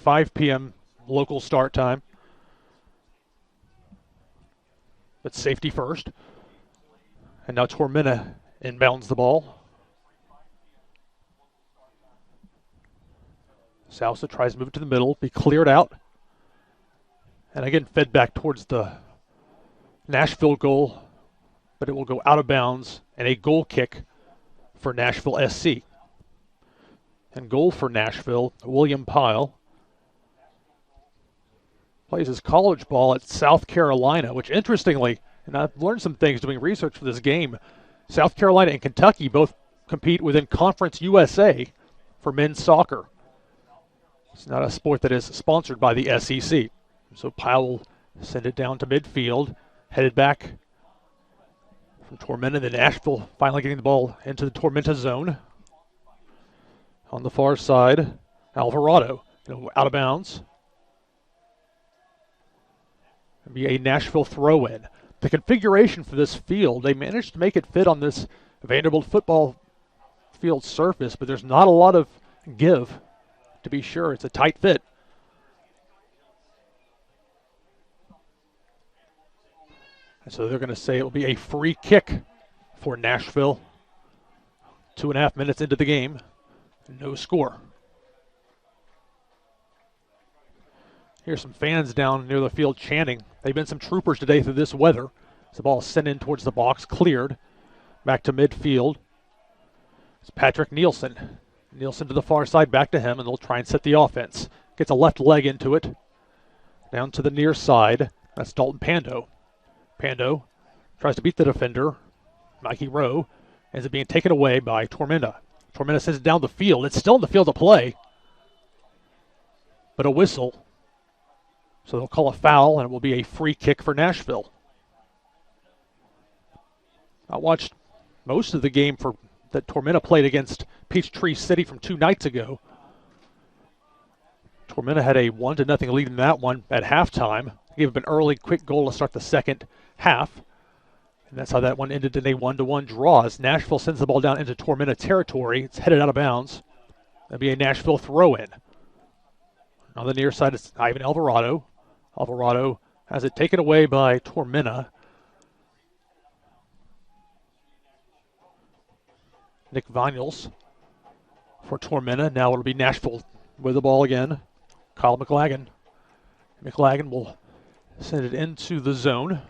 5 p.m. local start time. But safety first. And now Tormenta inbounds the ball. Sousa tries to move it to the middle, be cleared out. And again, fed back towards the Nashville goal, but it will go out of bounds and a goal kick for Nashville SC. And goal for Nashville, William Pyle. Plays his college ball at South Carolina, which interestingly, and I've learned some things doing research for this game, South Carolina and Kentucky both compete within Conference USA for men's soccer. It's not a sport that is sponsored by the SEC. So Pyle will send it down to midfield, headed back from Tormenta. Then Nashville finally getting the ball into the Tormenta zone. On the far side, Alvarado out of bounds. It'll be a Nashville throw-in. The configuration for this field, they managed to make it fit on this Vanderbilt football field surface, but there's not a lot of give, to be sure. It's a tight fit. And so they're going to say it will be a free kick for Nashville. 2.5 minutes into the game. No score. Here's some fans down near the field chanting. They've been some troopers today through this weather. As the ball is sent in towards the box, cleared. Back to midfield. It's Patrick Nielsen. Nielsen to the far side, back to him, and they'll try and set the offense. Gets a left leg into it. Down to the near side. That's Dalton Pando. Pando tries to beat the defender, Mikey Rowe, ends up being taken away by Tormenta. Tormenta sends it down the field. It's still in the field of play, but a whistle. So they'll call a foul, and it will be a free kick for Nashville. I watched most of the game that Tormenta played against Peachtree City from 2 nights ago. Tormenta had a 1-0 lead in that one at halftime. Gave up an early, quick goal to start the second half. And that's how that one ended in a 1-1 draw. As Nashville sends the ball down into Tormenta territory. It's headed out of bounds. That'll be a Nashville throw-in. On the near side, it's Ivan Alvarado. Alvarado has it taken away by Tormenta. Nick Vinyals for Tormenta. Now it'll be Nashville with the ball again. Kyle McLagan. McLagan will send it into the zone.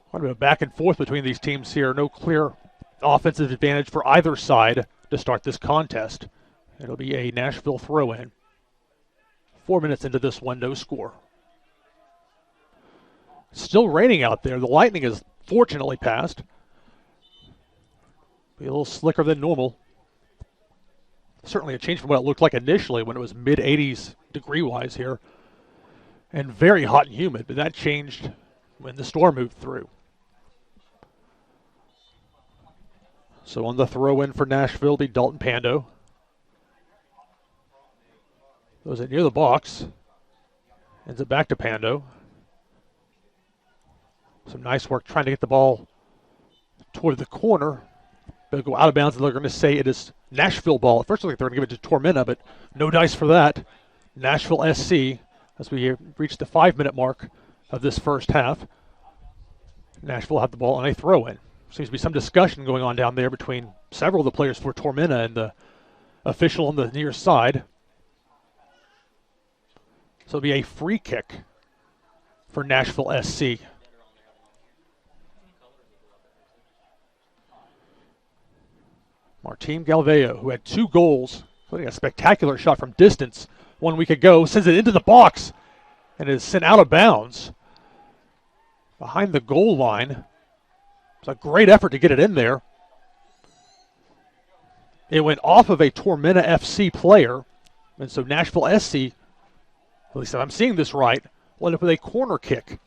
Quite a bit of back and forth between these teams here. No clear offensive advantage for either side to start this contest. It'll be a Nashville throw-in. 4 minutes into this one, no score. Still raining out there. The lightning has fortunately passed. Be a little slicker than normal. Certainly a change from what it looked like initially when it was mid-80s degree-wise here. And very hot and humid, but that changed when the storm moved through. So on the throw-in for Nashville will be Dalton Pando. Goes it near the box. Ends it back to Pando. Some nice work trying to get the ball toward the corner. They'll go out of bounds, and they're going to say it is Nashville ball. At first, I think they're going to give it to Tormenta, but no dice for that. Nashville SC, as we reach the 5-minute mark of this first half. Nashville will have the ball on a throw-in. Seems to be some discussion going on down there between several of the players for Tormenta and the official on the near side. So it'll be a free kick for Nashville SC. Martin Galveo, who had 2 goals, including a spectacular shot from distance 1 week ago, sends it into the box and is sent out of bounds behind the goal line. It's a great effort to get it in there. It went off of a Tormenta FC player, and so Nashville SC, at least if I'm seeing this right, will end up with a corner kick.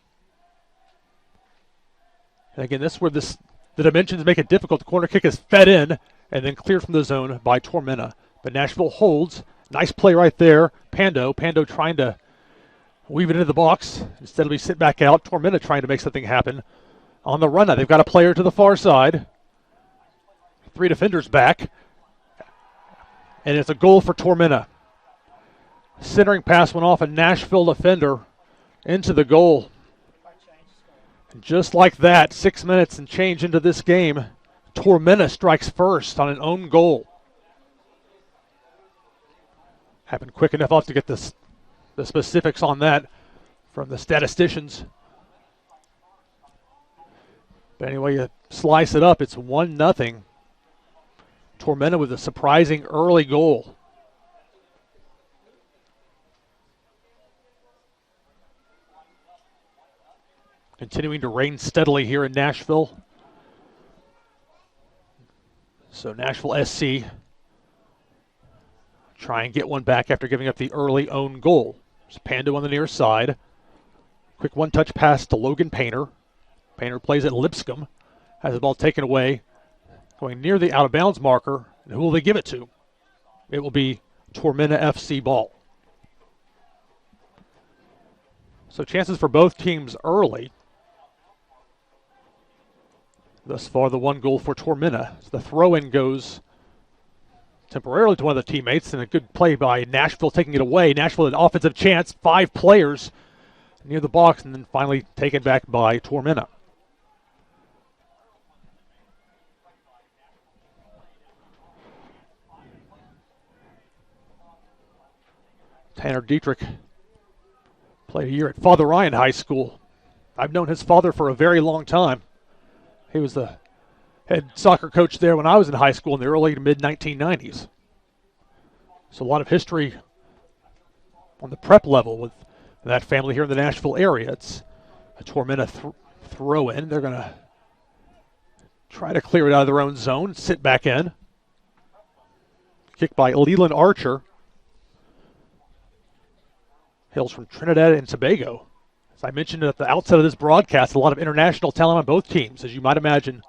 And again, this is where the dimensions make it difficult. The corner kick is fed in and then cleared from the zone by Tormenta. But Nashville holds. Nice play right there. Pando trying to weave it into the box. Instead of be sit back out. Tormenta trying to make something happen. On the run now, they've got a player to the far side. 3 defenders back. and it's a goal for Tormenta. Centering pass went off a Nashville defender into the goal. And just like that, 6 minutes and change into this game, Tormenta strikes first on an own goal. Happened quick enough. I'll have to get the specifics on that from the statisticians. But anyway, you slice it up, it's 1-0. Tormenta with a surprising early goal. Continuing to rain steadily here in Nashville. So Nashville SC try and get one back after giving up the early own goal. There's Pando on the near side. Quick one-touch pass to Logan Painter. Painter plays at Lipscomb. Has the ball taken away. Going near the out-of-bounds marker. And who will they give it to? It will be Tormenta FC ball. So chances for both teams early. Thus far, the one goal for Tormenta. So the throw-in goes temporarily to one of the teammates, and a good play by Nashville taking it away. Nashville an offensive chance, 5 players near the box, and then finally taken back by Tormenta. Tanner Dietrich played a year at Father Ryan High School. I've known his father for a very long time. He was the head soccer coach there when I was in high school in the early to mid-1990s. So a lot of history on the prep level with that family here in the Nashville area. It's a Tormenta throw-in. They're going to try to clear it out of their own zone, sit back in. Kicked by Leland Archer. Hails from Trinidad and Tobago. As I mentioned at the outset of this broadcast, a lot of international talent on both teams, as you might imagine,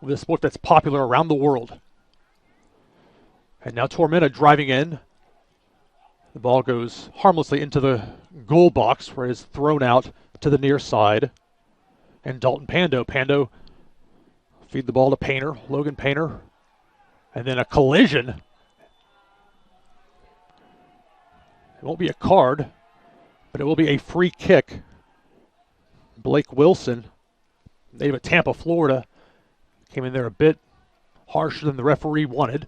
with a sport that's popular around the world. And now Tormenta driving in. The ball goes harmlessly into the goal box where it is thrown out to the near side. And Dalton Pando. Pando feed the ball to Painter, Logan Painter. And then a collision. It won't be a card, but it will be a free kick. Blake Wilson, native of Tampa, Florida, came in there a bit harsher than the referee wanted.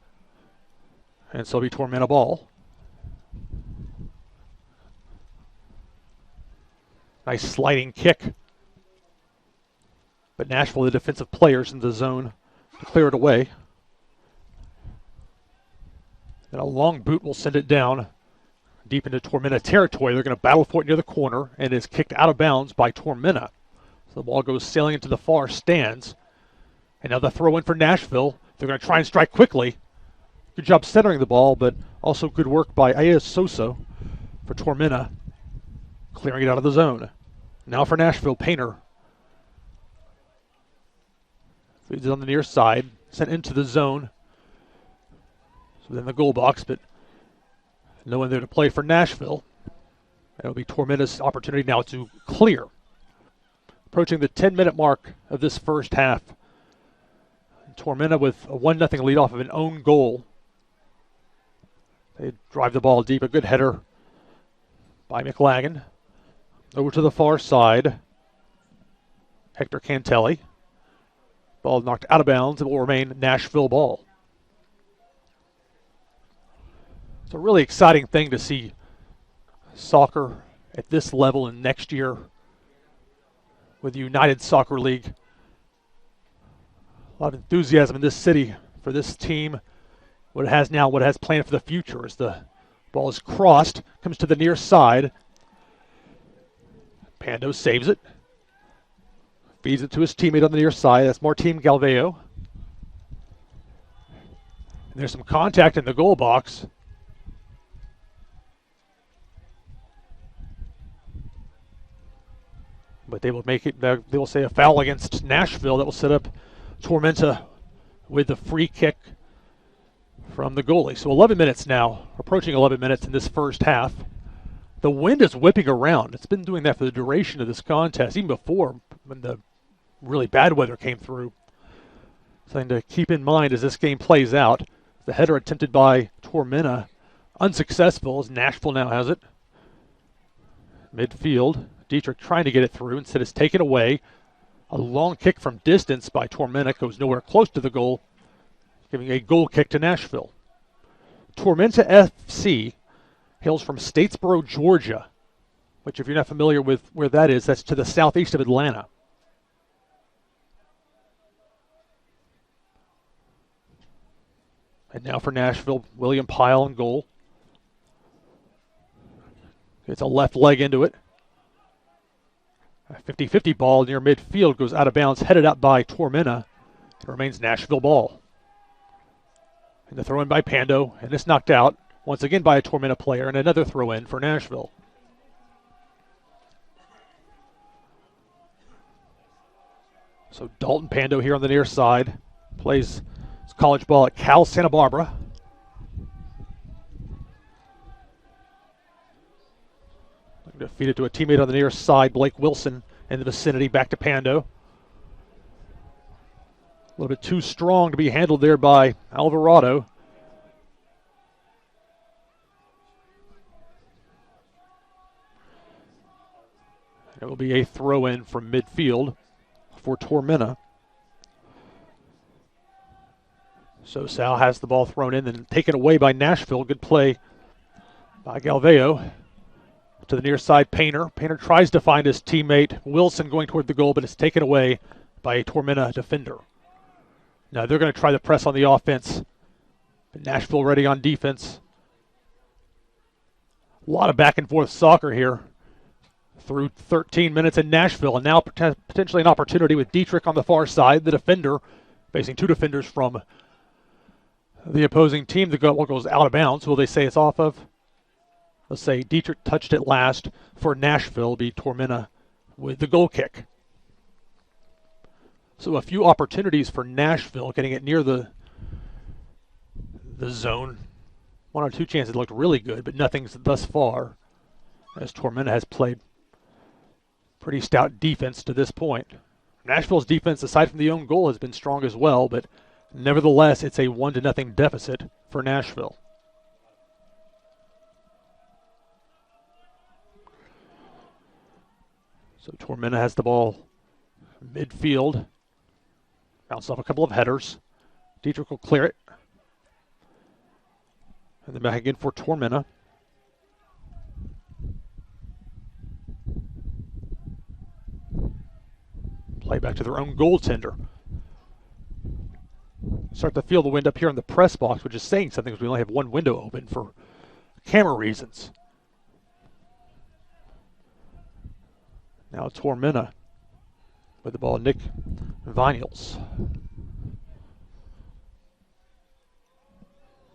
And so it'll be Tormenta ball. Nice sliding kick. But Nashville, the defensive players in the zone to clear it away. Then a long boot will send it down deep into Tormenta territory. They're going to battle for it near the corner, and is kicked out of bounds by Tormenta. So the ball goes sailing into the far stands. And now the throw in for Nashville. They're going to try and strike quickly. Good job centering the ball, but also good work by Ayas Soso for Tormenta, clearing it out of the zone. Now for Nashville, Painter. Feeds it on the near side, sent into the zone. So then the goal box, but no one there to play for Nashville. It'll be Tormenta's opportunity now to clear. Approaching the 10-minute mark of this first half. Tormenta with a 1-0 lead off of an own goal. They drive the ball deep. A good header by McLagan. Over to the far side. Hector Cantelli. Ball knocked out of bounds. It will remain Nashville ball. It's a really exciting thing to see soccer at this level, and next year with the United Soccer League. A lot of enthusiasm in this city for this team. What it has now, what it has planned for the future, as the ball is crossed, comes to the near side. Pando saves it. Feeds it to his teammate on the near side. That's Martin Galveo. And there's some contact in the goal box. But they will make it, they will say a foul against Nashville that will set up Tormenta with the free kick from the goalie. So 11 minutes now, approaching 11 minutes in this first half. The wind is whipping around. It's been doing that for the duration of this contest, even before when the really bad weather came through. Something to keep in mind as this game plays out. The header attempted by Tormenta, unsuccessful as Nashville now has it. Midfield, Dietrich trying to get it through. Instead it's taken away. A long kick from distance by Tormenta goes nowhere close to the goal, giving a goal kick to Nashville. Tormenta FC hails from Statesboro, Georgia, which if you're not familiar with where that is, that's to the southeast of Atlanta. And now for Nashville, William Pyle in goal. Gets a left leg into it. A 50-50 ball near midfield goes out of bounds, headed out by Tormenta. It remains Nashville ball. And the throw in by Pando, and it's knocked out once again by a Tormenta player, and another throw in for Nashville. So Dalton Pando here on the near side plays college ball at Cal Santa Barbara. To feed it to a teammate on the near side, Blake Wilson in the vicinity, back to Pando. A little bit too strong to be handled there by Alvarado. It will be a throw-in from midfield for Tormenta. So Sal has the ball thrown in and taken away by Nashville. Good play by Galveo. To the near side, Painter. Painter tries to find his teammate Wilson going toward the goal, but it's taken away by a Tormenta defender. Now they're going to try to press on the offense, but Nashville ready on defense. A lot of back and forth soccer here through 13 minutes in Nashville, and now potentially an opportunity with Dietrich on the far side, the defender, facing two defenders from the opposing team. The goal goes out of bounds. Will they say it's off of? Let's say Dietrich touched it last for Nashville. Be Tormenta with the goal kick. So a few opportunities for Nashville, getting it near the zone. One or two chances looked really good, but nothing's thus far, as Tormenta has played pretty stout defense to this point. Nashville's defense, aside from the own goal, has been strong as well, but nevertheless, it's a 1-0 deficit for Nashville. So Tormenta has the ball midfield. Bounced off a couple of headers. Dietrich will clear it. And then back again for Tormenta. Play back to their own goaltender. Start to feel the wind up here in the press box, which is saying something because we only have one window open for camera reasons. Now Tormenta with the ball, Nick Vinyls.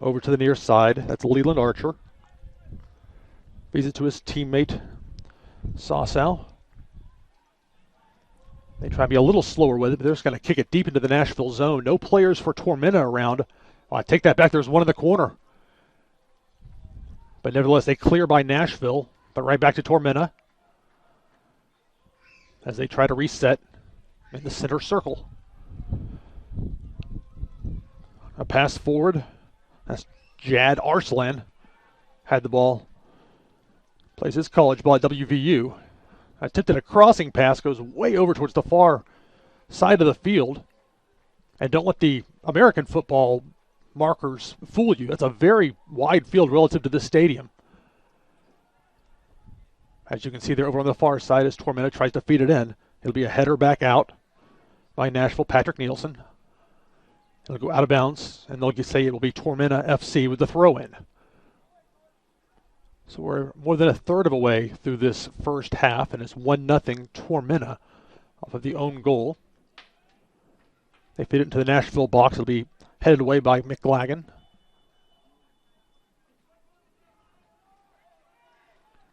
Over to the near side, that's Leland Archer. Feeds it to his teammate, Sasau. They try to be a little slower with it, but they're just going to kick it deep into the Nashville zone. No players for Tormenta around. Well, I take that back, there's one in the corner. But nevertheless, they clear by Nashville, but right back to Tormenta as they try to reset in the center circle. A pass forward. That's Jad Arslan. Had the ball. Plays his college ball at WVU. Attempted a crossing pass, goes way over towards the far side of the field. And don't let the American football markers fool you. That's a very wide field relative to this stadium. As you can see there over on the far side as Tormenta tries to feed it in. It'll be a header back out by Nashville, Patrick Nielsen. It'll go out of bounds, and they'll just say it will be Tormenta FC with the throw-in. So we're more than a third of a way through this first half, and it's 1-0 Tormenta off of the own goal. They feed it into the Nashville box. It'll be headed away by McLagan.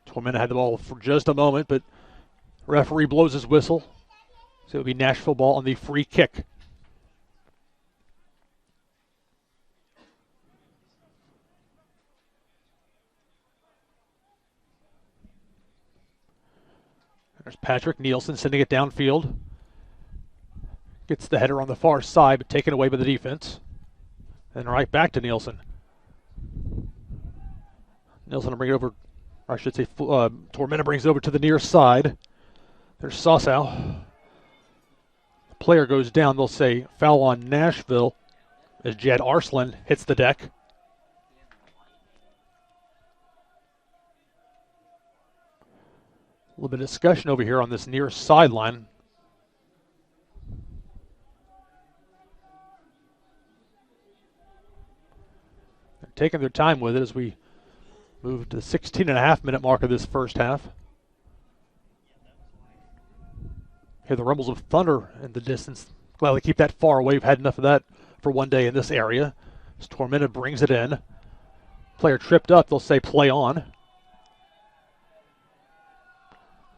Tormenta had the ball for just a moment, but referee blows his whistle. So it'll be Nashville ball on the free kick. There's Patrick Nielsen sending it downfield. Gets the header on the far side, but taken away by the defense. And right back to Nielsen. Nielsen will bring it over, or I should say Tormenta brings it over to the near side. There's Sosau. The player goes down. They'll say foul on Nashville as Jed Arslan hits the deck. A little bit of discussion over here on this near sideline. They're taking their time with it as we move to the 16.5-minute mark of this first half. Hear the rumbles of thunder in the distance. Glad they keep that far away. We've had enough of that for one day in this area. As Tormenta brings it in. Player tripped up. They'll say play on.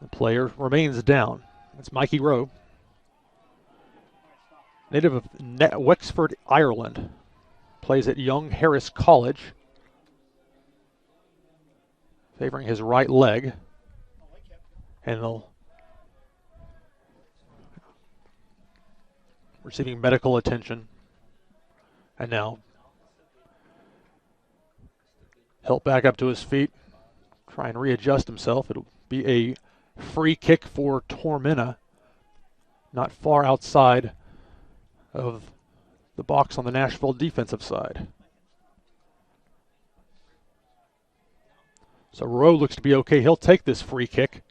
The player remains down. It's Mikey Rowe. Native of Wexford, Ireland. Plays at Young Harris College. Favoring his right leg. And they'll receiving medical attention. And now help back up to his feet. Try and readjust himself. It'll be a free kick for Tormenta. Not far outside of the box on the Nashville defensive side. So Rowe looks to be okay. He'll take this free kick.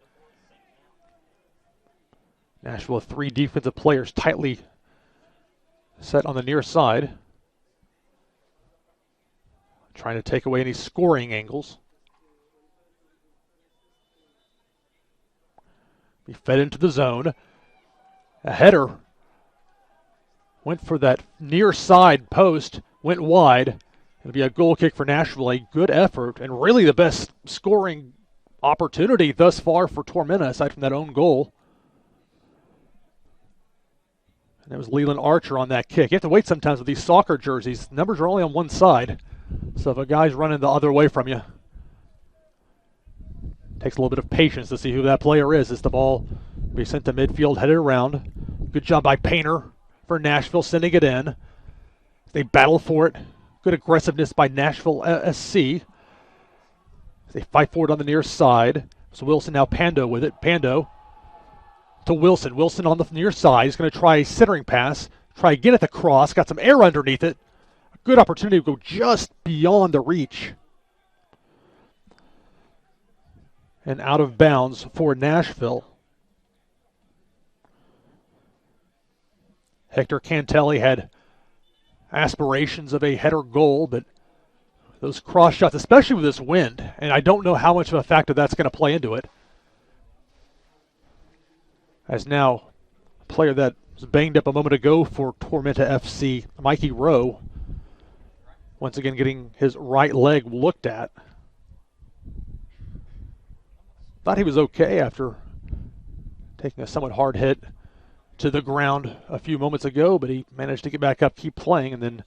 Nashville with 3 defensive players tightly set on the near side. Trying to take away any scoring angles. Be fed into the zone. A header went for that near side post, went wide. It'll be a goal kick for Nashville. A good effort and really the best scoring opportunity thus far for Tormenta aside from that own goal. And it was Leland Archer on that kick. You have to wait sometimes with these soccer jerseys. Numbers are only on one side. So if a guy's running the other way from you, takes a little bit of patience to see who that player is as the ball will be sent to midfield, headed around. Good job by Painter for Nashville, sending it in. They battle for it. Good aggressiveness by Nashville SC. They fight for it on the near side. So Wilson now Pando with it. Pando to Wilson. Wilson on the near side. He's going to try a centering pass. Try again at the cross. Got some air underneath it. A good opportunity to go just beyond the reach. And out of bounds for Nashville. Hector Cantelli had aspirations of a header goal, but those cross shots, especially with this wind, and I don't know how much of a factor that's going to play into it. As now, a player that was banged up a moment ago for Tormenta FC, Mikey Rowe, once again getting his right leg looked at. Thought he was okay after taking a somewhat hard hit to the ground a few moments ago, but he managed to get back up, keep playing, and then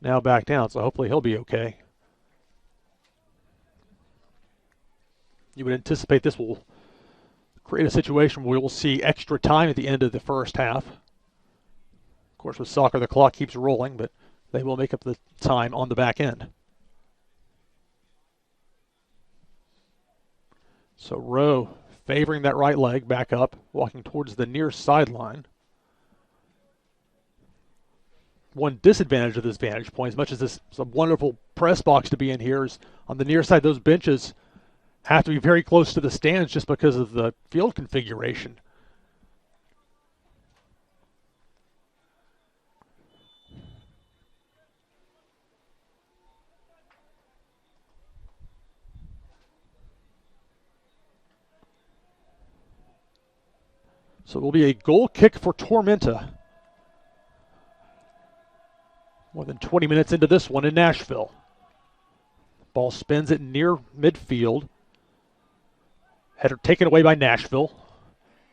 now back down. So hopefully he'll be okay. You would anticipate this will create a situation where we will see extra time at the end of the first half. Of course, with soccer, the clock keeps rolling, but they will make up the time on the back end. So Rowe favoring that right leg, back up, walking towards the near sideline. One disadvantage of this vantage point, as much as this is a wonderful press box to be in here, is on the near side, those benches have to be very close to the stands just because of the field configuration. So it will be a goal kick for Tormenta. More than 20 minutes into this one in Nashville. Ball spins it near midfield. Header taken away by Nashville.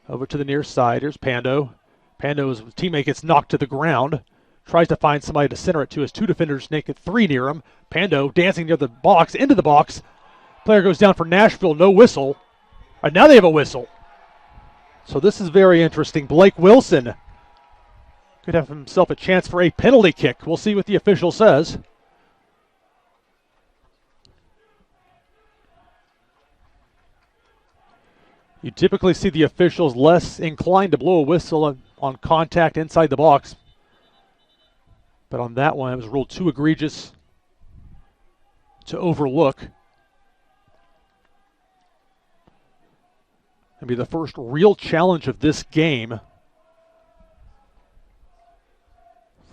Over to the near side. Here's Pando. Pando's teammate gets knocked to the ground. Tries to find somebody to center it to. His 2 defenders naked 3 near him. Pando dancing near the box, into the box. Player goes down for Nashville, no whistle. And now they have a whistle. So this is very interesting. Blake Wilson Could have himself a chance for a penalty kick. We'll see what the official says. You typically see the officials less inclined to blow a whistle on contact inside the box. But on that one, it was ruled too egregious to overlook. It'll be the first real challenge of this game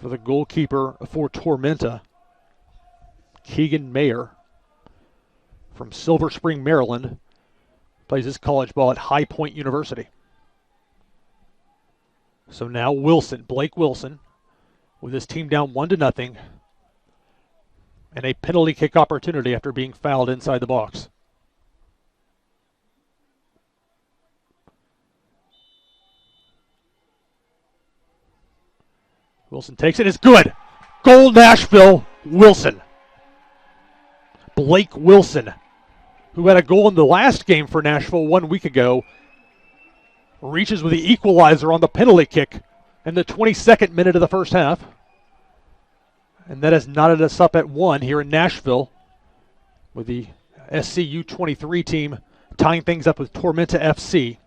for the goalkeeper for Tormenta, Keegan Mayer from Silver Spring, Maryland. Plays his college ball at High Point University. So now Wilson, Blake Wilson, with his team down 1-0, and a penalty kick opportunity after being fouled inside the box. Wilson takes it. It's good. Goal Nashville. Wilson. Blake Wilson, who had a goal in the last game for Nashville 1 week ago, reaches with the equalizer on the penalty kick in the 22nd minute of the first half. And that has knotted us up at 1 here in Nashville, with the SCU 23 team tying things up with Tormenta FC.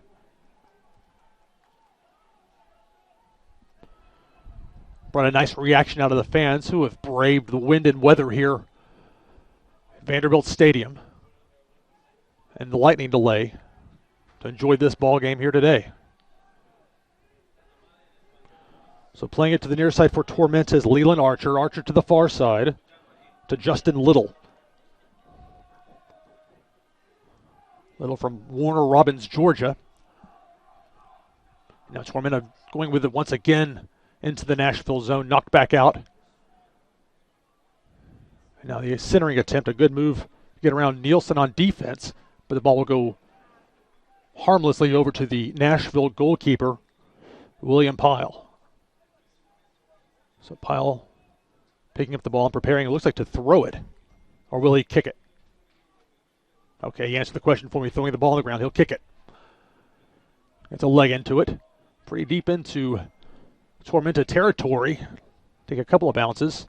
Brought a nice reaction out of the fans who have braved the wind and weather here at Vanderbilt Stadium and the lightning delay to enjoy this ball game here today. So playing it to the near side for Tormenta is Leland Archer. Archer to the far side to Justin Little. Little from Warner Robins, Georgia. Now Tormenta going with it once again into the Nashville zone, knocked back out. And now the centering attempt, a good move to get around Nielsen on defense, but the ball will go harmlessly over to the Nashville goalkeeper, William Pyle. So Pyle picking up the ball and preparing, it looks like, to throw it. Or will he kick it? Okay, he answered the question for me, throwing the ball on the ground. He'll kick it. It's a leg into it. Pretty deep into Tormenta territory. Take a couple of bounces.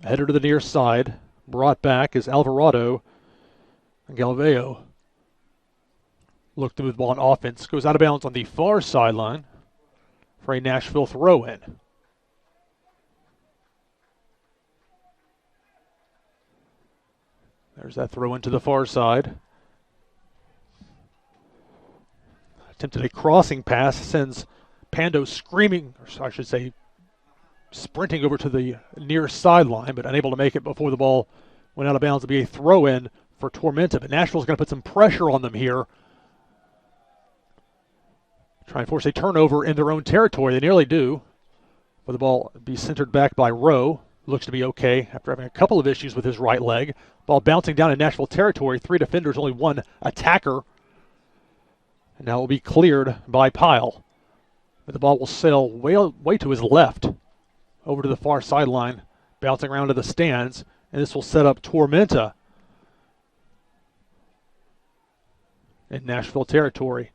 Header to the near side. Brought back is Alvarado. And Galveo look to move the ball on offense. Goes out of bounds on the far sideline for a Nashville throw-in. There's that throw into the far side. Attempted a crossing pass, sends Pando screaming, or I should say sprinting over to the near sideline, but unable to make it before the ball went out of bounds. To be a throw-in for Tormenta, but Nashville's going to put some pressure on them here. Try and force a turnover in their own territory. They nearly do. But the ball be centered back by Rowe. Looks to be okay after having a couple of issues with his right leg. Ball bouncing down in Nashville territory. 3 defenders, only 1 attacker. And now it will be cleared by Pyle. But the ball will sail way to his left, over to the far sideline, bouncing around to the stands. And this will set up Tormenta in Nashville territory.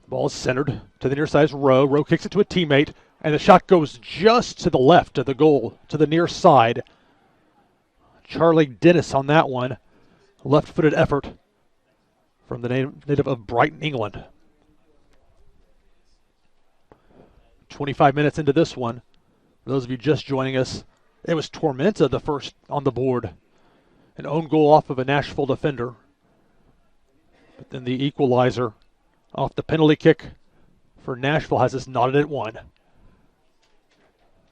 The ball is centered to the near side. Rowe. Rowe kicks it to a teammate, and the shot goes just to the left of the goal, to the near side. Charlie Dennis on that one. Left-footed effort from the native of Brighton, England. 25 minutes into this one. For those of you just joining us, it was Tormenta the first on the board. An own goal off of a Nashville defender. But then the equalizer off the penalty kick for Nashville has us knotted at 1.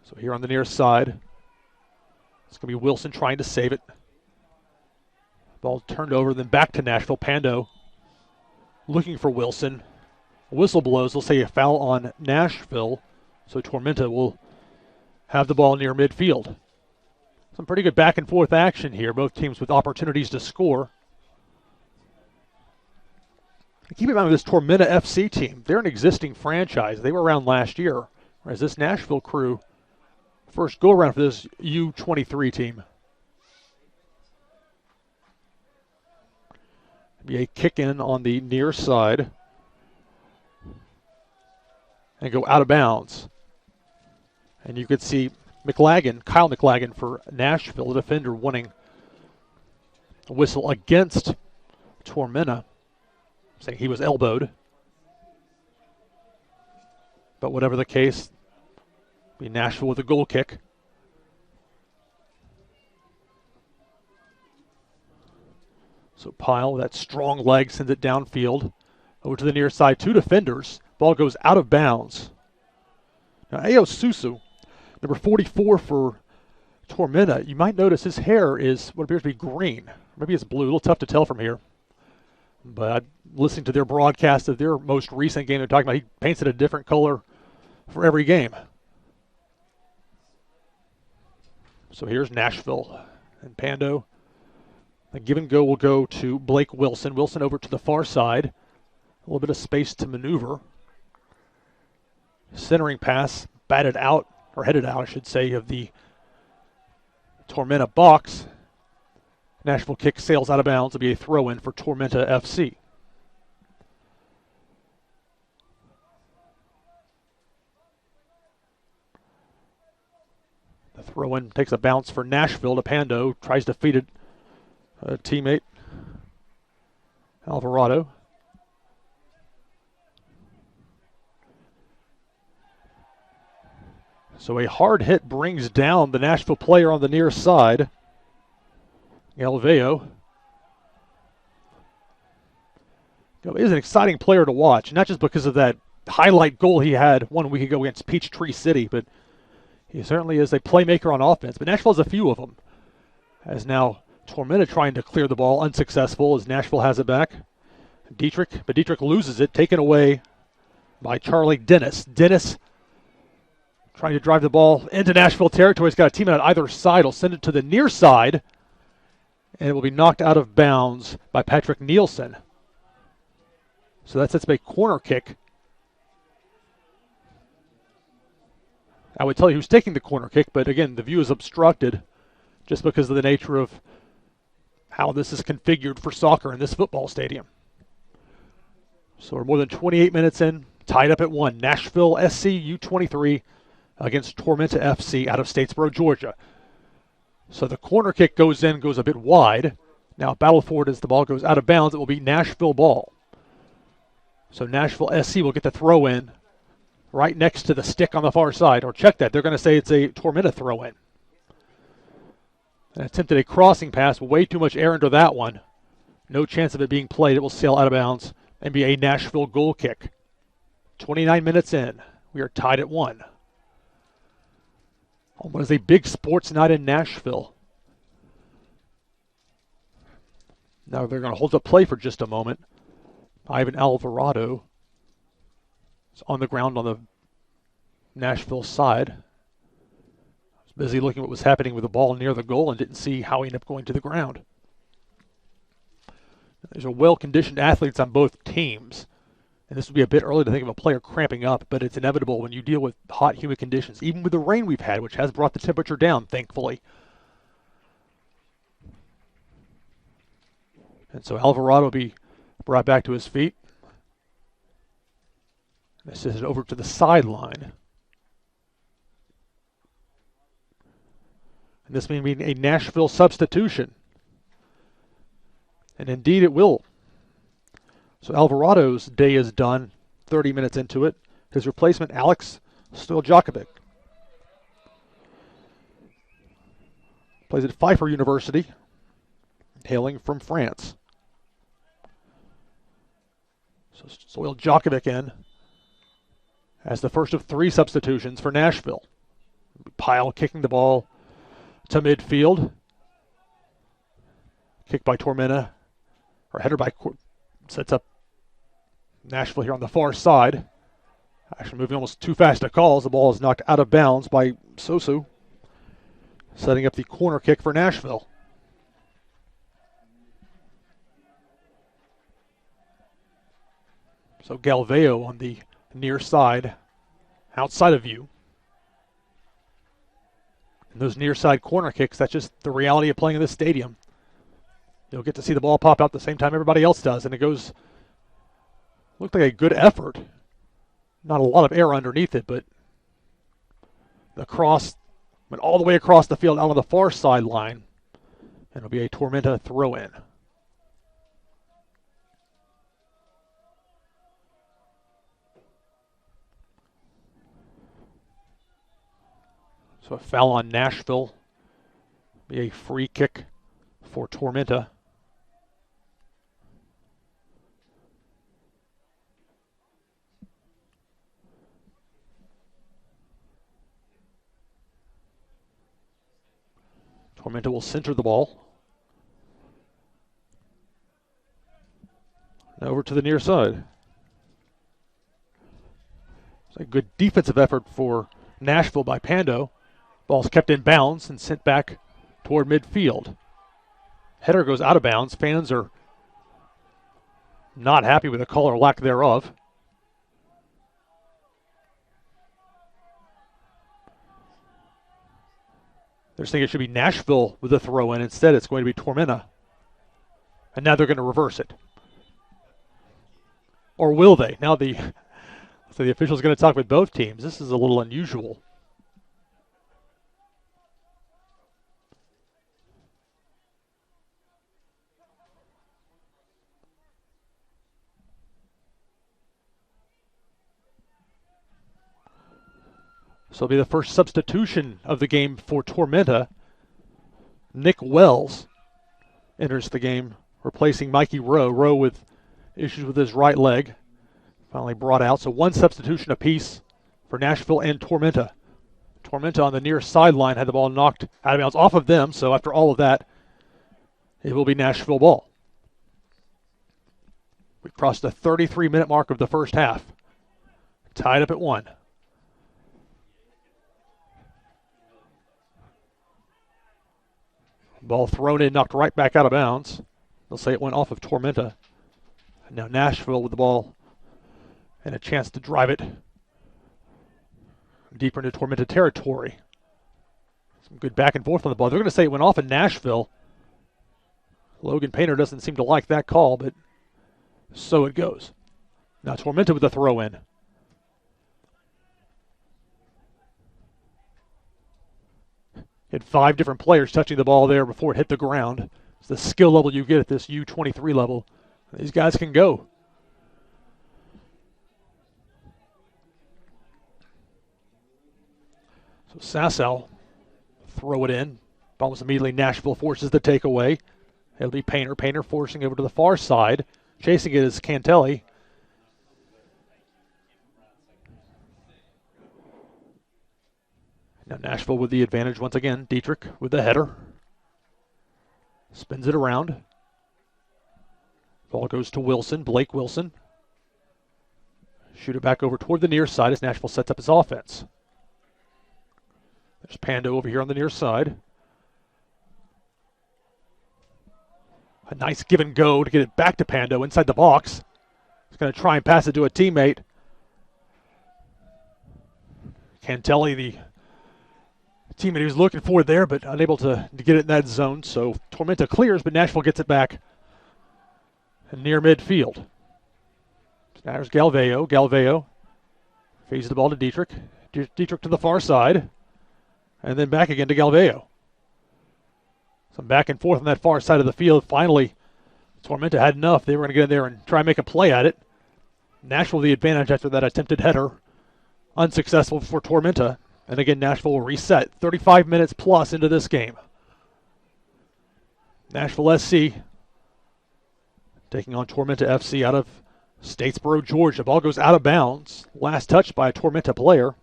So here on the near side, it's going to be Wilson trying to save it. Ball turned over, then back to Nashville. Pando looking for Wilson. Whistle blows. They'll say a foul on Nashville. So Tormenta will have the ball near midfield. Some pretty good back and forth action here. Both teams with opportunities to score. Keep in mind with this Tormenta FC team, they're an existing franchise. They were around last year. Whereas this Nashville crew, first go around for this U23 team. Be a kick in on the near side. and go out of bounds. And you could see Kyle McLagan for Nashville, the defender, wanting a whistle against Tormenta, saying he was elbowed. But whatever the case, be Nashville with a goal kick. So Pyle, that strong leg, sends it downfield. Over to the near side, 2 defenders. Ball goes out of bounds. Now, Ayo Susu, number 44 for Tormenta, you might notice his hair is what appears to be green. Maybe it's blue, a little tough to tell from here. But listening to their broadcast of their most recent game, they're talking about he paints it a different color for every game. So here's Nashville and Pando. The give and go will go to Blake Wilson. Wilson over to the far side. A little bit of space to maneuver. Centering pass, batted out, or headed out, I should say, of the Tormenta box. Nashville kick sails out of bounds. It'll be a throw-in for Tormenta FC. The throw-in takes a bounce for Nashville to Pando. Tries to feed it a teammate, Alvarado. So a hard hit brings down the Nashville player on the near side, Galveo. He's an exciting player to watch, not just because of that highlight goal he had 1 week ago against Peachtree City, but he certainly is a playmaker on offense. But Nashville has a few of them. As now Tormenta trying to clear the ball, unsuccessful as Nashville has it back. But Dietrich loses it, taken away by Charlie Dennis. Dennis trying to drive the ball into Nashville territory. He's got a teammate on either side. He'll send it to the near side, and it will be knocked out of bounds by Patrick Nielsen. So that sets up a corner kick. I would tell you who's taking the corner kick, but again, the view is obstructed just because of the nature of how this is configured for soccer in this football stadium. So we're more than 28 minutes in, tied up at 1. Nashville SC U23 against Tormenta FC out of Statesboro, Georgia. So the corner kick goes in, goes a bit wide. Now battle for it as the ball goes out of bounds. It will be Nashville ball. So Nashville SC will get the throw in right next to the stick on the far side. Or check that. They're going to say it's a Tormenta throw in. And attempted a crossing pass. Way too much air into that one. No chance of it being played. It will sail out of bounds and be a Nashville goal kick. 29 minutes in. We are tied at 1. What is a big sports night in Nashville. Now they're going to hold up play for just a moment. Ivan Alvarado is on the ground on the Nashville side. Was busy looking at what was happening with the ball near the goal and didn't see how he ended up going to the ground. There's a well-conditioned athletes on both teams. And this would be a bit early to think of a player cramping up, but it's inevitable when you deal with hot, humid conditions, even with the rain we've had, which has brought the temperature down, thankfully. And so Alvarado will be brought back to his feet. This is over to the sideline. And this may mean a Nashville substitution. And indeed it will. So Alvarado's day is done, 30 minutes into it. His replacement, Alex Stojkovic. Plays at Pfeiffer University, hailing from France. So Stojkovic in as the first of 3 substitutions for Nashville. Pyle kicking the ball to midfield. Kicked by Tormenta, or header by sets up Nashville here on the far side. Actually moving almost too fast to call as the ball is knocked out of bounds by Sosu. Setting up the corner kick for Nashville. So Galveo on the near side, outside of view. And those near side corner kicks, that's just the reality of playing in this stadium. You'll get to see the ball pop out the same time everybody else does, and it goes, looked like a good effort. Not a lot of air underneath it, but the cross went all the way across the field out on the far sideline. And it'll be a Tormenta throw-in. So a foul on Nashville. Be a free kick for Tormenta. Tormenta will center the ball. And over to the near side. It's a good defensive effort for Nashville by Pando. Ball's kept in bounds and sent back toward midfield. Header goes out of bounds. Fans are not happy with the call or lack thereof. They're saying it should be Nashville with the throw in. Instead, it's going to be Tormenta. And now they're going to reverse it. Or will they? Now the official's going to talk with both teams. This is a little unusual. So it'll be the first substitution of the game for Tormenta. Nick Wells enters the game, replacing Mikey Rowe. Rowe with issues with his right leg. Finally brought out. So one substitution apiece for Nashville and Tormenta. Tormenta on the near sideline had the ball knocked out of bounds off of them. So after all of that, it will be Nashville ball. We crossed the 33-minute mark of the first half. Tied up at 1. Ball thrown in, knocked right back out of bounds. They'll say it went off of Tormenta. And now Nashville with the ball and a chance to drive it deeper into Tormenta territory. Some good back and forth on the ball. They're going to say it went off in Nashville. Logan Painter doesn't seem to like that call, but so it goes. Now Tormenta with the throw in. Had 5 different players touching the ball there before it hit the ground. It's the skill level you get at this U23 level. These guys can go. So Sassow throw it in. Almost immediately Nashville forces the takeaway. It'll be Painter. Painter forcing over to the far side. Chasing it is Cantelli. Now Nashville with the advantage once again. Dietrich with the header. Spins it around. Ball goes to Wilson, Blake Wilson. Shoot it back over toward the near side as Nashville sets up his offense. There's Pando over here on the near side. A nice give and go to get it back to Pando inside the box. He's going to try and pass it to a teammate. Cantelli, the teammate he was looking for there, but unable to get it in that zone. So Tormenta clears, but Nashville gets it back near midfield. There's Galveo. Galveo feeds the ball to Dietrich. Dietrich to the far side. And then back again to Galveo. Some back and forth on that far side of the field. Finally, Tormenta had enough. They were going to get in there and try and make a play at it. Nashville the advantage after that attempted header. Unsuccessful for Tormenta. And again, Nashville will reset 35 minutes plus into this game. Nashville SC taking on Tormenta FC out of Statesboro, Georgia. Ball goes out of bounds. Last touch by a Tormenta player.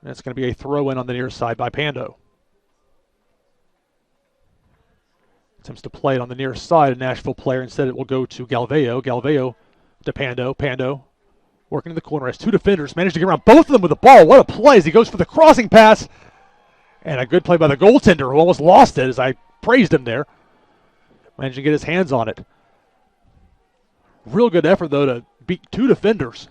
And it's going to be a throw-in on the near side by Pando. Attempts to play it on the near side, a Nashville player. Instead, it will go to Galveo. Galveo to Pando. Pando working in the corner. Has 2 defenders. Managed to get around both of them with the ball. What a play as he goes for the crossing pass. And a good play by the goaltender who almost lost it as I praised him there. Managed to get his hands on it. Real good effort, though, to beat 2 defenders.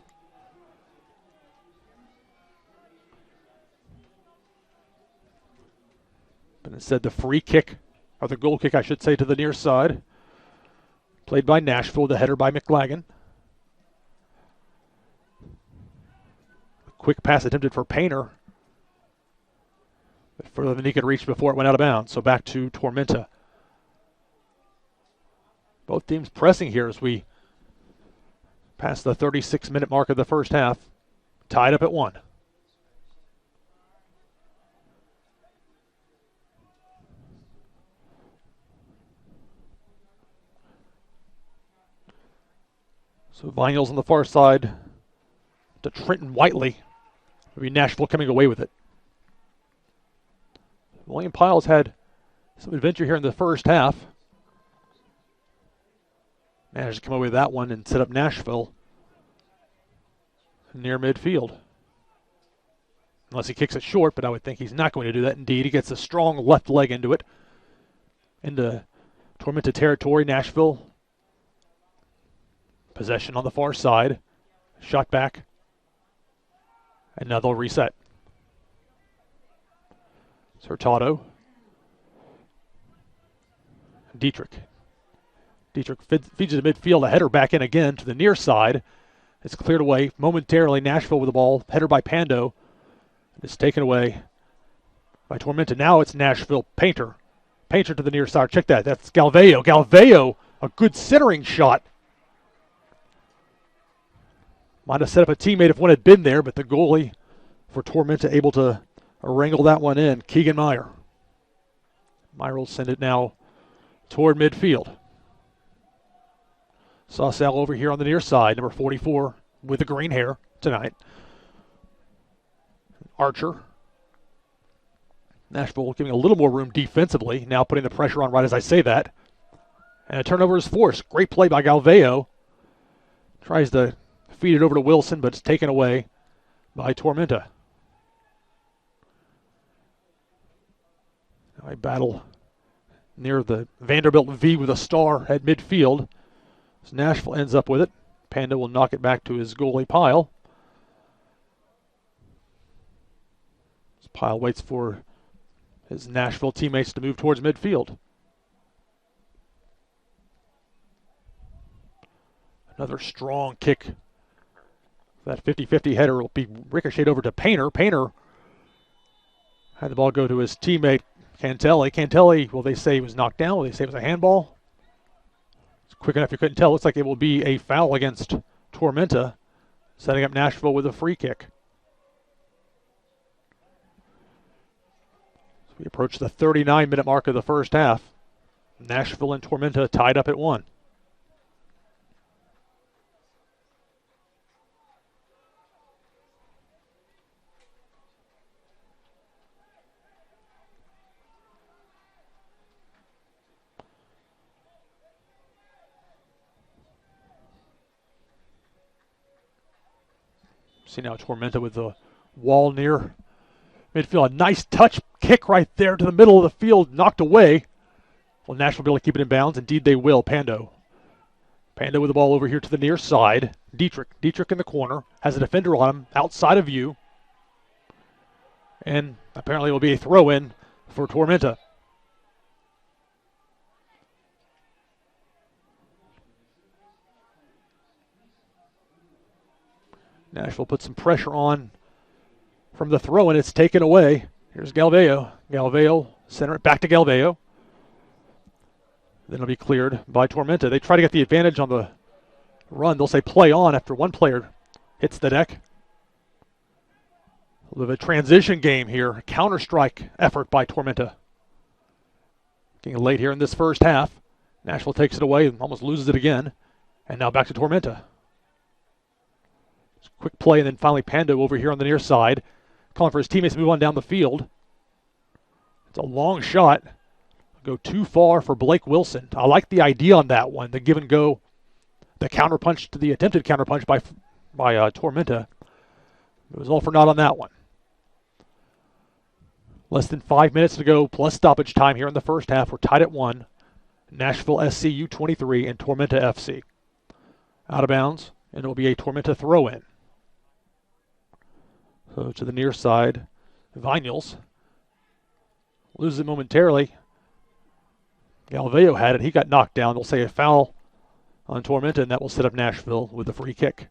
But instead, the free kick, or the goal kick, I should say, to the near side. Played by Nashville, the header by McLagan. Quick pass attempted for Painter. But further than he could reach before it went out of bounds. So back to Tormenta. Both teams pressing here as we pass the 36-minute mark of the first half. Tied up at 1. So Vinyls on the far side to Trenton Whiteley. Maybe Nashville coming away with it. William Piles had some adventure here in the first half. Managed to come away with that one and set up Nashville near midfield. Unless he kicks it short, but I would think he's not going to do that. Indeed, he gets a strong left leg into it. Into Tormenta territory, Nashville. Possession on the far side. Shot back. And now they'll reset. Hurtado. Dietrich. Dietrich feeds it to midfield. A header back in again to the near side. It's cleared away momentarily. Nashville with the ball. Header by Pando. It's taken away by Tormenta. Now it's Nashville. Painter. Painter to the near side. Check that. That's Galveo. Galveo, a good centering shot. Might have set up a teammate if one had been there, but the goalie for Tormenta able to wrangle that one in. Keegan Meyer. Meyer will send it now toward midfield. Sawsell over here on the near side, number 44 with the green hair tonight. Archer. Nashville giving a little more room defensively, now putting the pressure on right as I say that. And a turnover is forced. Great play by Galveo. Tries to feed it over to Wilson, but it's taken away by Tormenta. Now a battle near the Vanderbilt V with a star at midfield. So Nashville ends up with it. Panda will knock it back to his goalie, Pyle. Pyle waits for his Nashville teammates to move towards midfield. Another strong kick. That 50-50 header will be ricocheted over to Painter. Painter had the ball go to his teammate, Cantelli. Cantelli, will they say he was knocked down? Will they say it was a handball? It's quick enough you couldn't tell. Looks like it will be a foul against Tormenta, setting up Nashville with a free kick. So we approach the 39-minute mark of the first half. Nashville and Tormenta tied up at 1. See now Tormenta with the wall near midfield. A nice touch kick right there to the middle of the field, knocked away. Will Nashville be able to keep it in bounds? Indeed they will. Pando. Pando with the ball over here to the near side. Dietrich in the corner. Has a defender on him, outside of view. And apparently it will be a throw-in for Tormenta. Nashville put some pressure on from the throw, and it's taken away. Here's Galveo. Galveo, center it back to Galveo. Then it'll be cleared by Tormenta. They try to get the advantage on the run. They'll say play on after one player hits the deck. A little bit of a transition game here. Counter-strike effort by Tormenta. Getting late here in this first half. Nashville takes it away and almost loses it again. And now back to Tormenta. Quick play, and then finally Pando over here on the near side, calling for his teammates to move on down the field. It's a long shot. Go too far for Blake Wilson. I like the idea on that one, the give and go, the counterpunch to the attempted counterpunch by Tormenta. It was all for naught on that one. Less than 5 minutes to go, plus stoppage time here in the first half. We're tied at 1. Nashville SC U23 and Tormenta FC. Out of bounds, and it will be a Tormenta throw-in. So to the near side, Vinyls loses it momentarily. Galveo had it. He got knocked down. They'll say a foul on Tormenta, and that will set up Nashville with the free kick.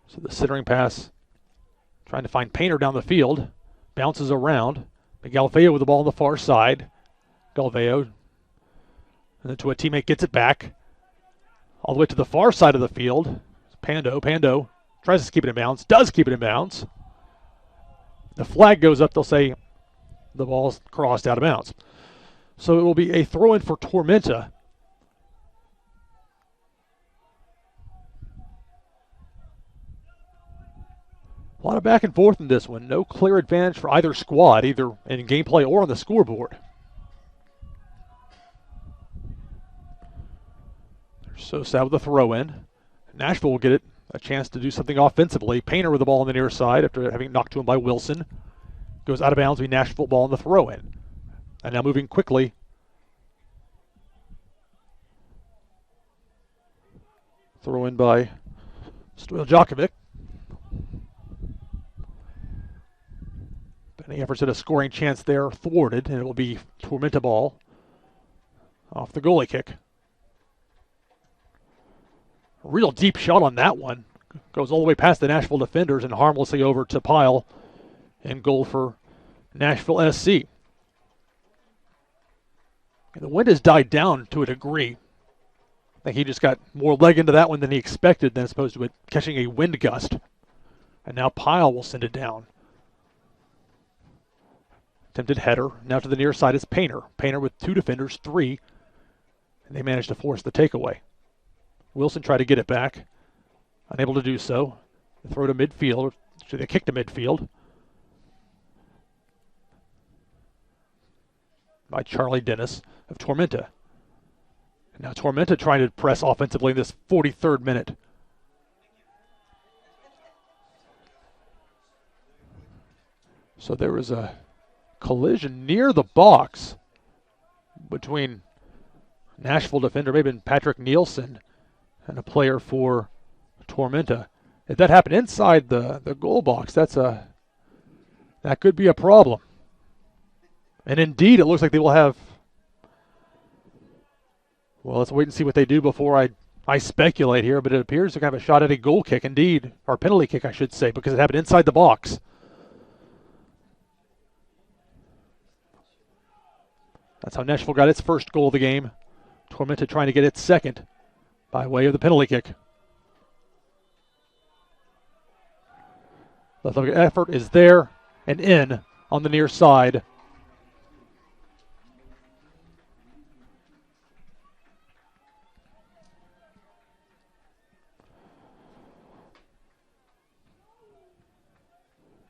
So the centering pass, trying to find Painter down the field, bounces around. Galveo with the ball on the far side. Galveo, and then to a teammate, gets it back. All the way to the far side of the field. Pando tries to keep it in bounds, does keep it in bounds. The flag goes up, they'll say the ball's crossed out of bounds. So it will be a throw-in for Tormenta. A lot of back and forth in this one. No clear advantage for either squad, either in gameplay or on the scoreboard. They're so sad with the throw-in. Nashville will get it, a chance to do something offensively. Painter with the ball on the near side after having knocked to him by Wilson. Goes out of bounds, be Nashville ball on the throw-in. And now moving quickly. Throw-in by Stojkovic. Any efforts at a scoring chance there thwarted, and it will be Tormenta ball off the goalie kick. A real deep shot on that one. Goes all the way past the Nashville defenders and harmlessly over to Pyle, and goal for Nashville SC. And the wind has died down to a degree. I think he just got more leg into that one than he expected, than as opposed to it catching a wind gust. And now Pyle will send it down. Attempted header. Now to the near side is Painter. Painter with two defenders, three. And they managed to force the takeaway. Wilson tried to get it back. Unable to do so. They throw to midfield. Actually, they kick to midfield. By Charlie Dennis of Tormenta. And now Tormenta trying to press offensively in this 43rd minute. So there was a collision near the box between Nashville defender, maybe Patrick Nielsen, and a player for Tormenta. If that happened inside the goal box, that could be a problem. And indeed, it looks like they will have. Well, let's wait and see what they do before I speculate here, but it appears they're going to have a shot at a goal kick, indeed, or penalty kick, I should say, because it happened inside the box. That's how Nashville got its first goal of the game. Tormenta trying to get its second by way of the penalty kick. The effort is there and in on the near side.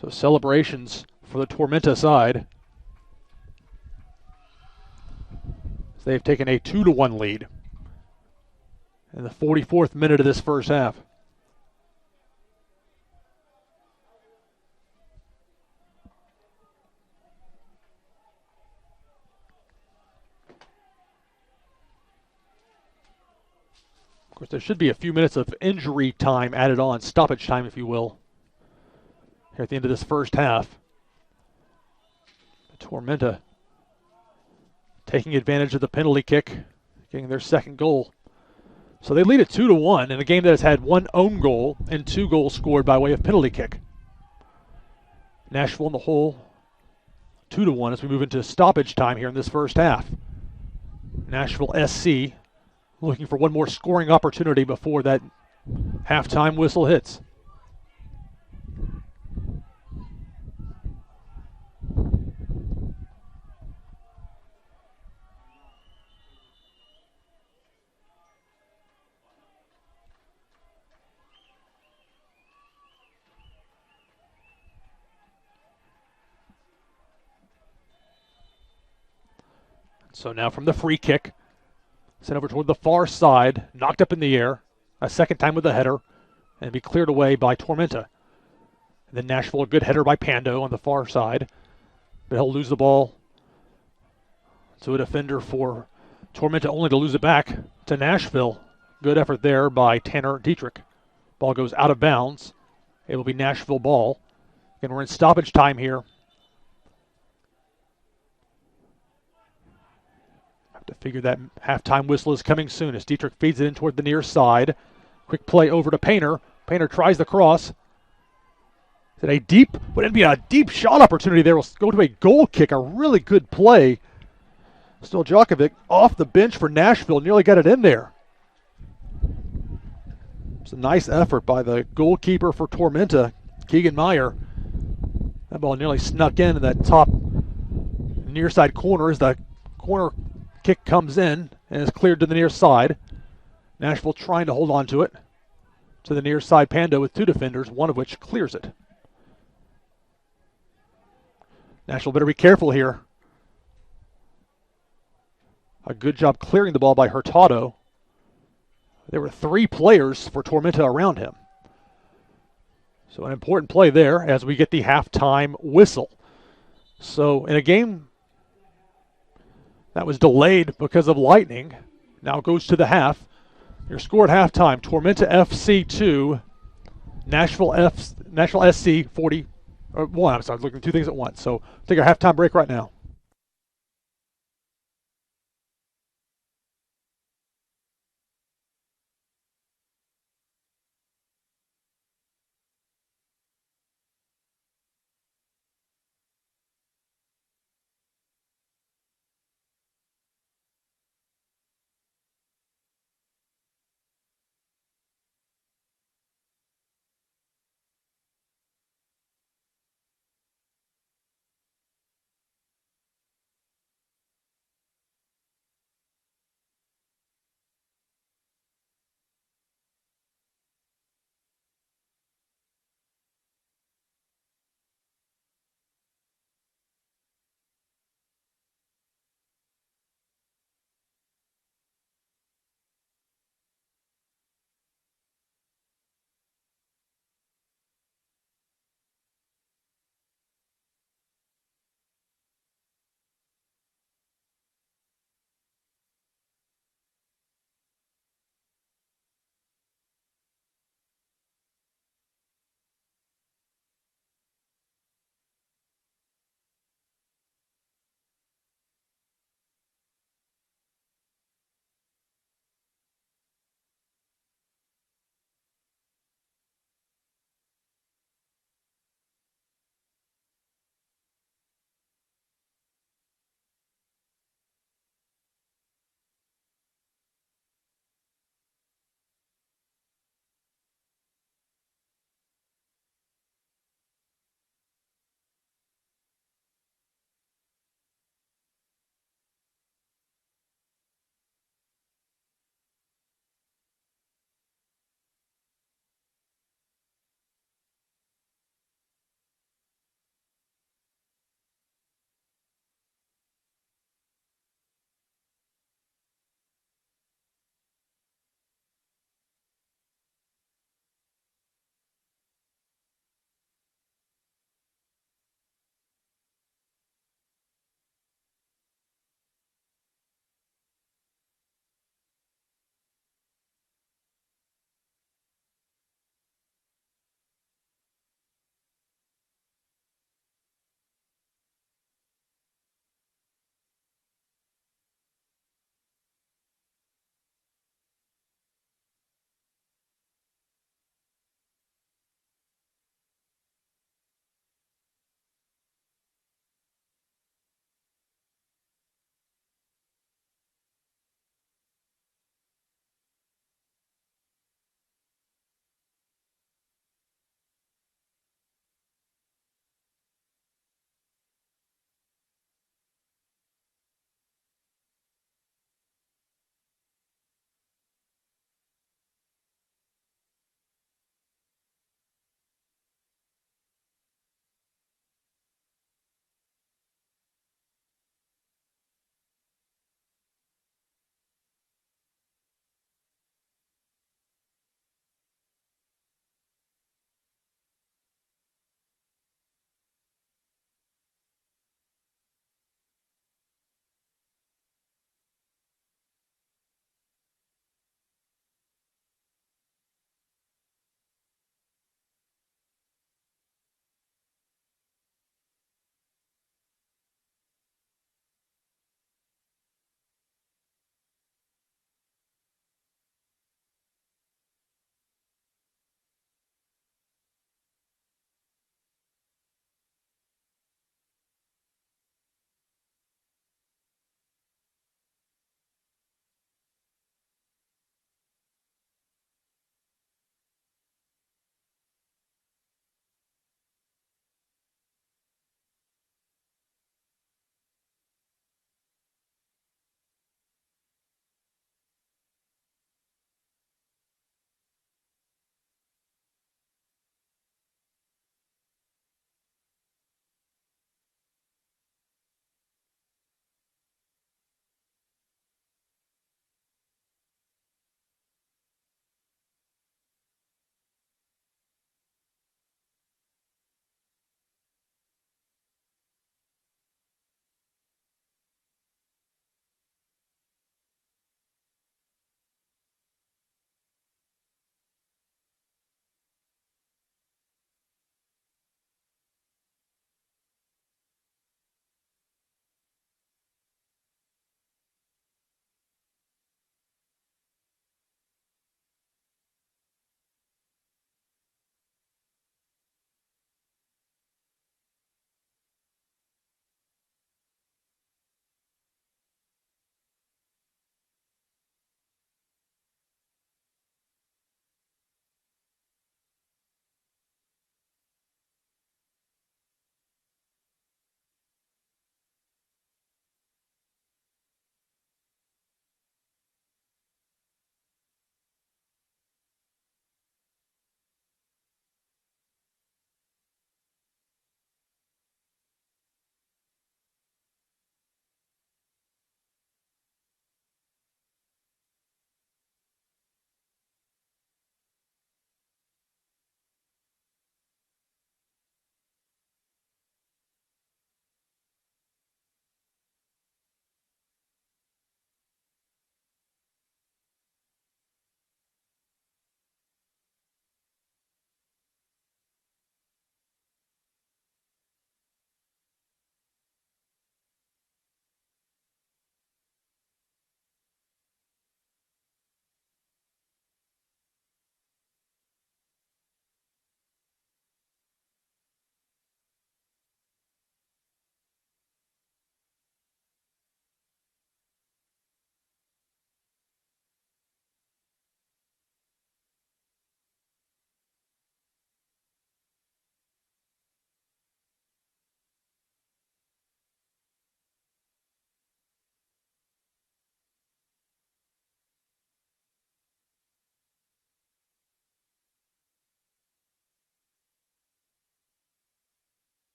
So celebrations for the Tormenta side. They've taken a 2-1 lead in the 44th minute of this first half. Of course, there should be a few minutes of injury time added on, stoppage time, if you will, here at the end of this first half. Tormenta taking advantage of the penalty kick, getting their second goal. So they lead it 2-1 in a game that has had one own goal and 2 goals scored by way of penalty kick. Nashville in the hole, 2-1 as we move into stoppage time here in this first half. Nashville SC looking for one more scoring opportunity before that halftime whistle hits. So now from the free kick, sent over toward the far side, knocked up in the air, a second time with a header, and be cleared away by Tormenta. And then Nashville, a good header by Pando on the far side, but he'll lose the ball to a defender for Tormenta, only to lose it back to Nashville. Good effort there by Tanner Dietrich. Ball goes out of bounds. It will be Nashville ball. And we're in stoppage time here. To figure that halftime whistle is coming soon as Dietrich feeds it in toward the near side. Quick play over to Painter. Painter tries the cross. Is it a deep? Would it be a deep shot opportunity there? Will go to a goal kick. A really good play. Still Djokovic off the bench for Nashville. Nearly got it in there. It's a nice effort by the goalkeeper for Tormenta, Keegan Meyer. That ball nearly snuck in that top near side corner as the corner kick comes in and is cleared to the near side. Nashville trying to hold on to it. To the near side, Pando with two defenders, one of which clears it. Nashville better be careful here. A good job clearing the ball by Hurtado. There were three players for Tormenta around him. So an important play there as we get the halftime whistle. So in a game that was delayed because of lightning, now goes to the half. Your score at halftime, Tormenta FC 2, Nashville SC 41. I'm sorry, I was looking at two things at once. So take a halftime break right now.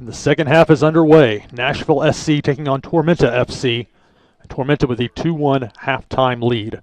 And the second half is underway. Nashville SC taking on Tormenta FC. Tormenta with a 2-1 halftime lead.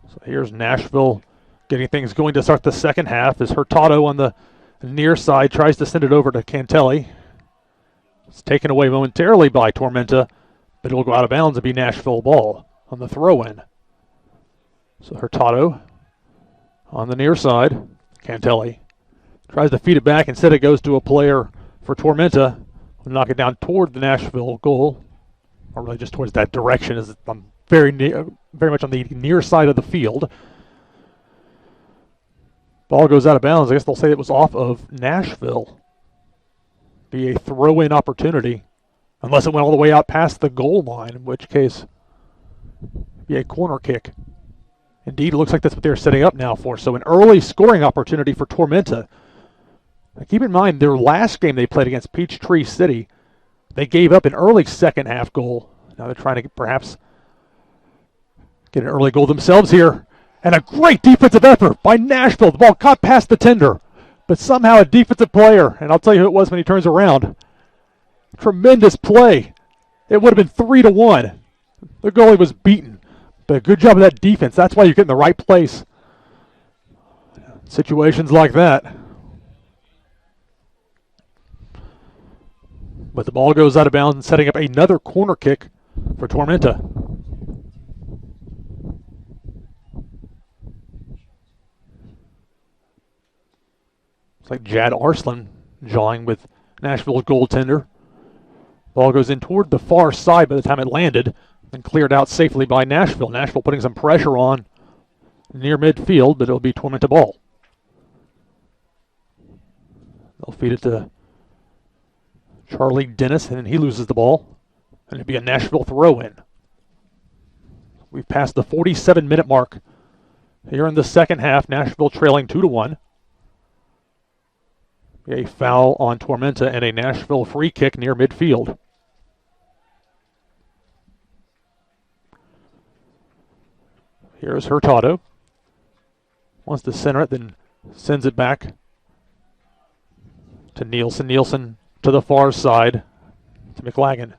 So here's Nashville getting things going to start the second half as Hurtado on the near side tries to send it over to Cantelli. It's taken away momentarily by Tormenta, but it'll go out of bounds and be Nashville ball on the throw-in. So Hurtado on the near side. Cantelli tries to feed it back. Instead, it goes to a player for Tormenta. We'll knock it down toward the Nashville goal, or really just towards that direction, as I'm very much on the near side of the field. Ball goes out of bounds. I guess they'll say it was off of Nashville. Be a throw-in opportunity, unless it went all the way out past the goal line, in which case, be a corner kick. Indeed, it looks like that's what they're setting up now for. So an early scoring opportunity for Tormenta. Now keep in mind, their last game they played against Peachtree City, they gave up an early second half goal. Now they're trying to perhaps get an early goal themselves here. And a great defensive effort by Nashville. The ball caught past the tender, but somehow a defensive player, and I'll tell you who it was when he turns around. Tremendous play. It would have been 3-1. The goalie was beaten. But a good job of that defense. That's why you get in the right place. Situations like that. But the ball goes out of bounds and setting up another corner kick for Tormenta. It's like Jad Arslan jawing with Nashville's goaltender. Ball goes in toward the far side by the time it landed and cleared out safely by Nashville. Nashville putting some pressure on near midfield, but it'll be Tormenta ball. They'll feed it to Charlie Dennis, and he loses the ball. And it'll be a Nashville throw-in. We've passed the 47-minute mark here in the second half. Nashville trailing 2-1. A foul on Tormenta and a Nashville free kick near midfield. Here's Hurtado. Wants to center it, then sends it back to Nielsen. Nielsen to the far side to McLagan.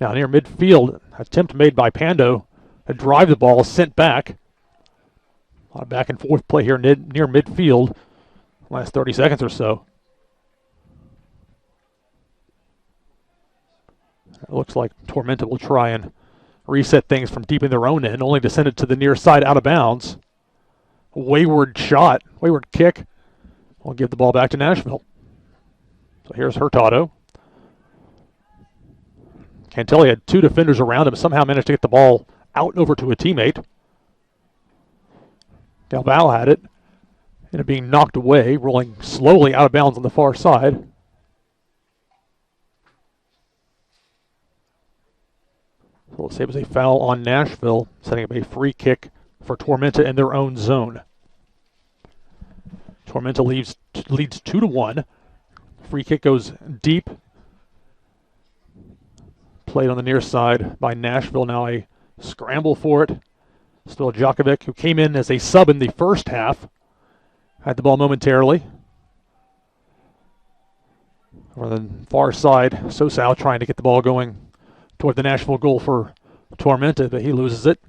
Now near midfield, attempt made by Pando to drive the ball, sent back. A lot of back and forth play here near midfield. Last 30 seconds or so. It looks like Tormenta will try and reset things from deep in their own end, only to send it to the near side out of bounds. Wayward shot, wayward kick. We'll give the ball back to Nashville. So here's Hurtado. Cantelli had two defenders around him, somehow managed to get the ball out and over to a teammate. Galval had it. And it being knocked away, rolling slowly out of bounds on the far side. So let's say it was a foul on Nashville, setting up a free kick for Tormenta in their own zone. Tormenta leads 2-1. Free kick goes deep. Played on the near side by Nashville. Now a scramble for it. Still Djokovic, who came in as a sub in the first half. Had the ball momentarily. On the far side, Sosal trying to get the ball going toward the Nashville goal for Tormenta, but he loses it.